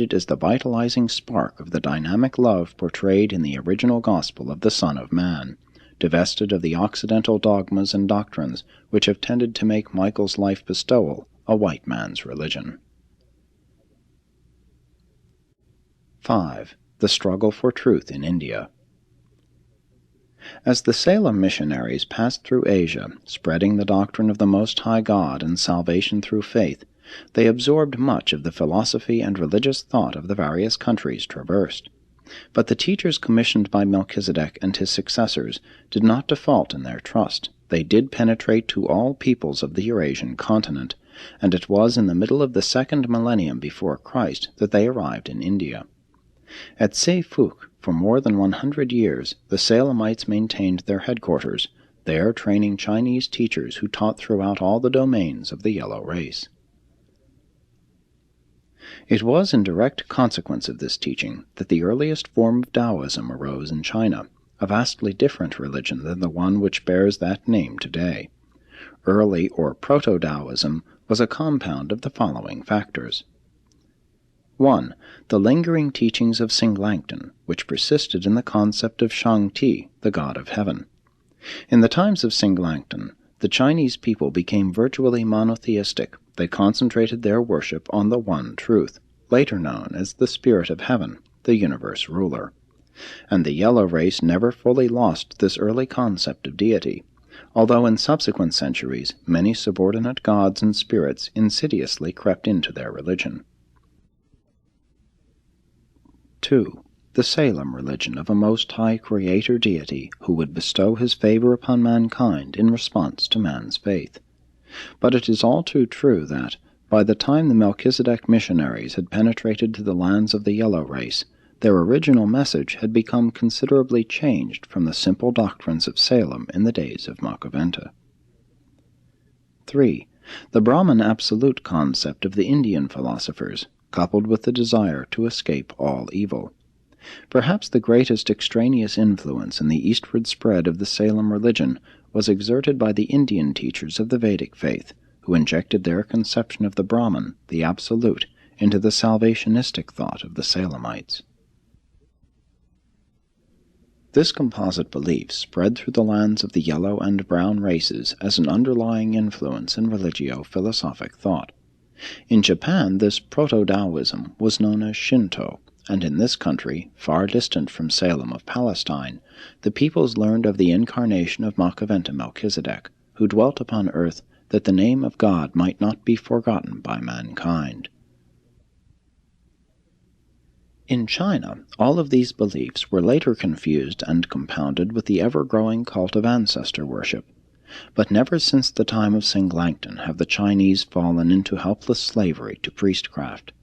It is the vitalizing spark of the dynamic love portrayed in the original gospel of the Son of Man, divested of the Occidental dogmas and doctrines which have tended to make Michael's life bestowal a white man's religion. 5. The struggle for truth in India. As the Salem missionaries passed through Asia, spreading the doctrine of the Most High God and salvation through faith, they absorbed much of the philosophy and religious thought of the various countries traversed. But the teachers commissioned by Melchizedek and his successors did not default in their trust. They did penetrate to all peoples of the Eurasian continent, and it was in the middle of the second millennium before Christ that they arrived in India. At Seyfuk, for more than 100 years, the Salemites maintained their headquarters, there training Chinese teachers who taught throughout all the domains of the yellow race. It was in direct consequence of this teaching that the earliest form of Taoism arose in China, a vastly different religion than the one which bears that name today. Early or Proto-Taoism was a compound of the following factors. 1. The lingering teachings of Singlankton, which persisted in the concept of Shang-Ti, the god of heaven. In the times of Singlankton, the Chinese people became virtually monotheistic. They concentrated their worship on the one truth, later known as the Spirit of Heaven, the universe ruler. And the yellow race never fully lost this early concept of deity, although in subsequent centuries many subordinate gods and spirits insidiously crept into their religion. 2. The Salem religion of a Most High Creator deity who would bestow his favor upon mankind in response to man's faith. But it is all too true that, by the time the Melchizedek missionaries had penetrated to the lands of the yellow race, their original message had become considerably changed from the simple doctrines of Salem in the days of Makaventa. 3. The Brahman absolute concept of the Indian philosophers, coupled with the desire to escape all evil. Perhaps the greatest extraneous influence in the eastward spread of the Salem religion was exerted by the Indian teachers of the Vedic faith, who injected their conception of the Brahman, the Absolute, into the salvationistic thought of the Salemites. This composite belief spread through the lands of the yellow and brown races as an underlying influence in religio-philosophic thought. In Japan, this Proto-Taoism was known as Shinto, and in this country, far distant from Salem of Palestine, the peoples learned of the incarnation of Makaventa Melchizedek, who dwelt upon earth that the name of God might not be forgotten by mankind. In China, all of these beliefs were later confused and compounded with the ever-growing cult of ancestor worship. But never since the time of Singlankton have the Chinese fallen into helpless slavery to priestcraft.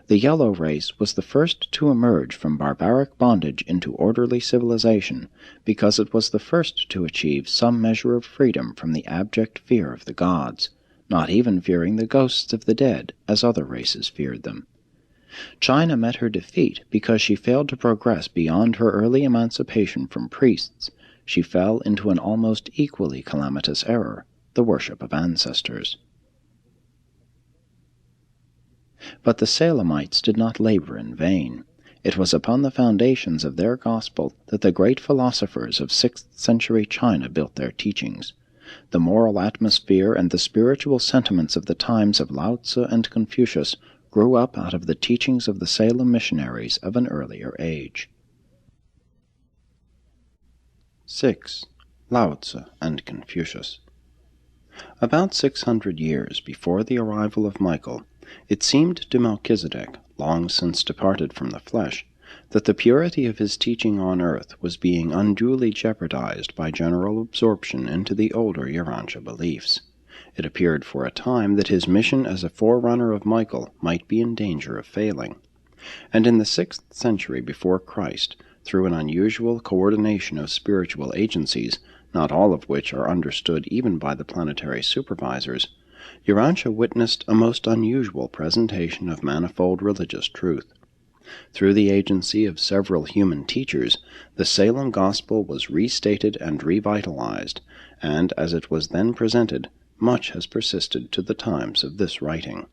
The yellow race was the first to emerge from barbaric bondage into orderly civilization because it was the first to achieve some measure of freedom from the abject fear of the gods, not even fearing the ghosts of the dead as other races feared them. China met her defeat because she failed to progress beyond her early emancipation from priests. She fell into an almost equally calamitous error, the worship of ancestors. But the Salemites did not labor in vain. It was upon the foundations of their gospel that the great philosophers of 6th century China built their teachings. The moral atmosphere and the spiritual sentiments of the times of Lao Tzu and Confucius grew up out of the teachings of the Salem missionaries of an earlier age. 6. Lao Tzu and Confucius. About 600 years before the arrival of Michael, it seemed to Melchizedek, long since departed from the flesh, that the purity of his teaching on earth was being unduly jeopardized by general absorption into the older Urantia beliefs. It appeared for a time that his mission as a forerunner of Michael might be in danger of failing. And in the 6th century before Christ, through an unusual coordination of spiritual agencies, not all of which are understood even by the planetary supervisors, Urantia witnessed a most unusual presentation of manifold religious truth. Through the agency of several human teachers, the Salem gospel was restated and revitalized, and as it was then presented, much has persisted to the times of this writing.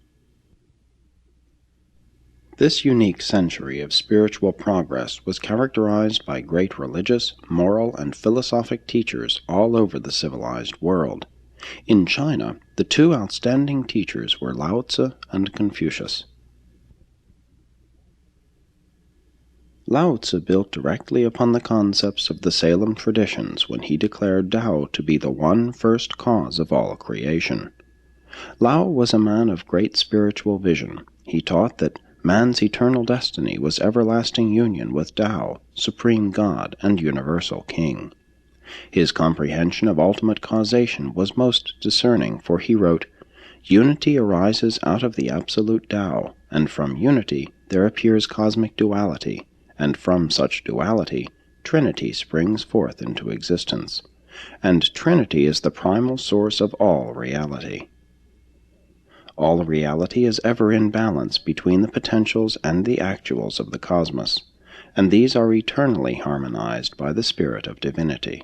This unique century of spiritual progress was characterized by great religious, moral, and philosophic teachers all over the civilized world. In China, the two outstanding teachers were Lao Tzu and Confucius. Lao Tzu built directly upon the concepts of the Salem traditions when he declared Tao to be the one first cause of all creation. Lao was a man of great spiritual vision. He taught that man's eternal destiny was everlasting union with Tao, Supreme God and Universal King. His comprehension of ultimate causation was most discerning, for he wrote, "Unity arises out of the absolute Tao, and from unity there appears cosmic duality, and from such duality Trinity springs forth into existence, and Trinity is the primal source of all reality. All reality is ever in balance between the potentials and the actuals of the cosmos, and these are eternally harmonized by the spirit of divinity."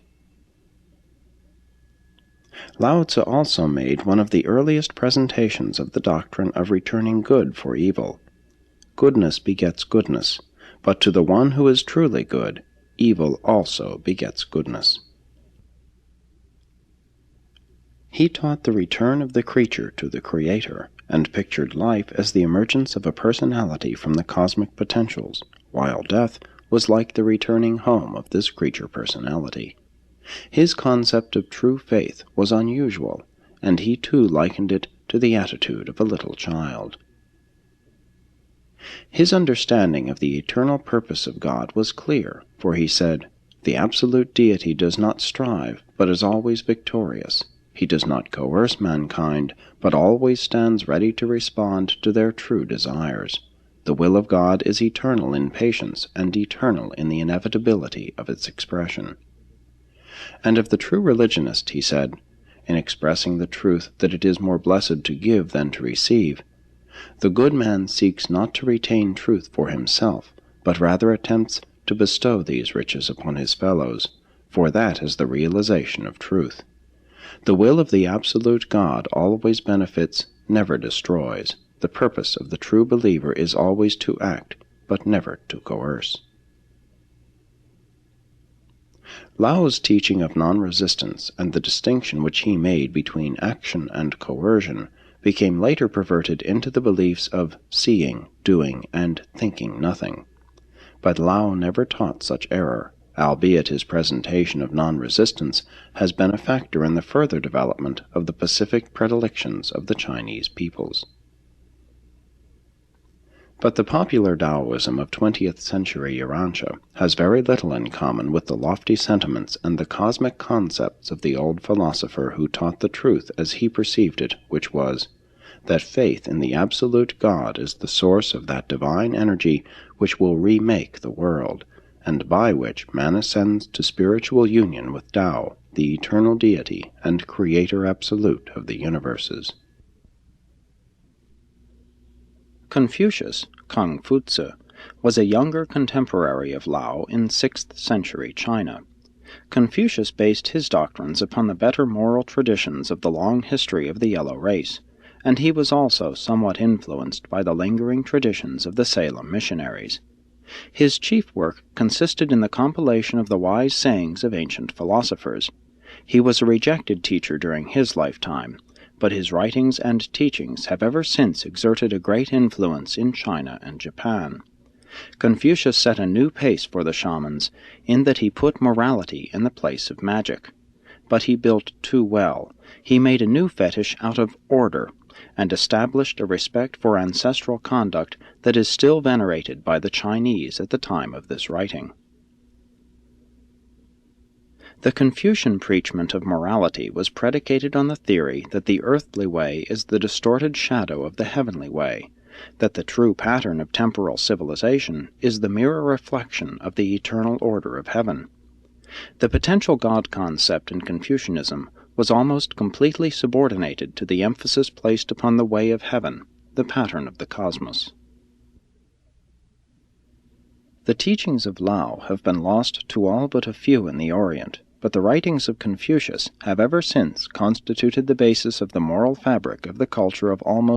Lao Tzu also made one of the earliest presentations of the doctrine of returning good for evil. Goodness begets goodness, but to the one who is truly good, evil also begets goodness. He taught the return of the creature to the Creator, and pictured life as the emergence of a personality from the cosmic potentials, while death was like the returning home of this creature personality. His concept of true faith was unusual, and he too likened it to the attitude of a little child. His understanding of the eternal purpose of God was clear, for he said, "The absolute deity does not strive, but is always victorious. He does not coerce mankind, but always stands ready to respond to their true desires. The will of God is eternal in patience and eternal in the inevitability of its expression." And of the true religionist he said, in expressing the truth that it is more blessed to give than to receive, "The good man seeks not to retain truth for himself, but rather attempts to bestow these riches upon his fellows, for that is the realization of truth. The will of the absolute God always benefits, never destroys. The purpose of the true believer is always to act, but never to coerce." Lao's teaching of non-resistance and the distinction which he made between action and coercion became later perverted into the beliefs of seeing, doing, and thinking nothing. But Lao never taught such error, albeit his presentation of non-resistance has been a factor in the further development of the pacific predilections of the Chinese peoples. But the popular Taoism of 20th century Urantia has very little in common with the lofty sentiments and the cosmic concepts of the old philosopher who taught the truth as he perceived it, which was, that faith in the absolute God is the source of that divine energy which will remake the world, and by which man ascends to spiritual union with Tao, the eternal deity and creator absolute of the universes. Confucius, Kung Fu-tzu, was a younger contemporary of Lao in 6th century China. Confucius based his doctrines upon the better moral traditions of the long history of the yellow race, and he was also somewhat influenced by the lingering traditions of the Salem missionaries. His chief work consisted in the compilation of the wise sayings of ancient philosophers. He was a rejected teacher during his lifetime, but his writings and teachings have ever since exerted a great influence in China and Japan. Confucius set a new pace for the shamans in that he put morality in the place of magic. But he built too well. He made a new fetish out of order, and established a respect for ancestral conduct that is still venerated by the Chinese at the time of this writing. The Confucian preachment of morality was predicated on the theory that the earthly way is the distorted shadow of the heavenly way, that the true pattern of temporal civilization is the mirror reflection of the eternal order of heaven. The potential God concept in Confucianism was almost completely subordinated to the emphasis placed upon the way of heaven, the pattern of the cosmos. The teachings of Lao have been lost to all but a few in the Orient, but the writings of Confucius have ever since constituted the basis of the moral fabric of the culture of almost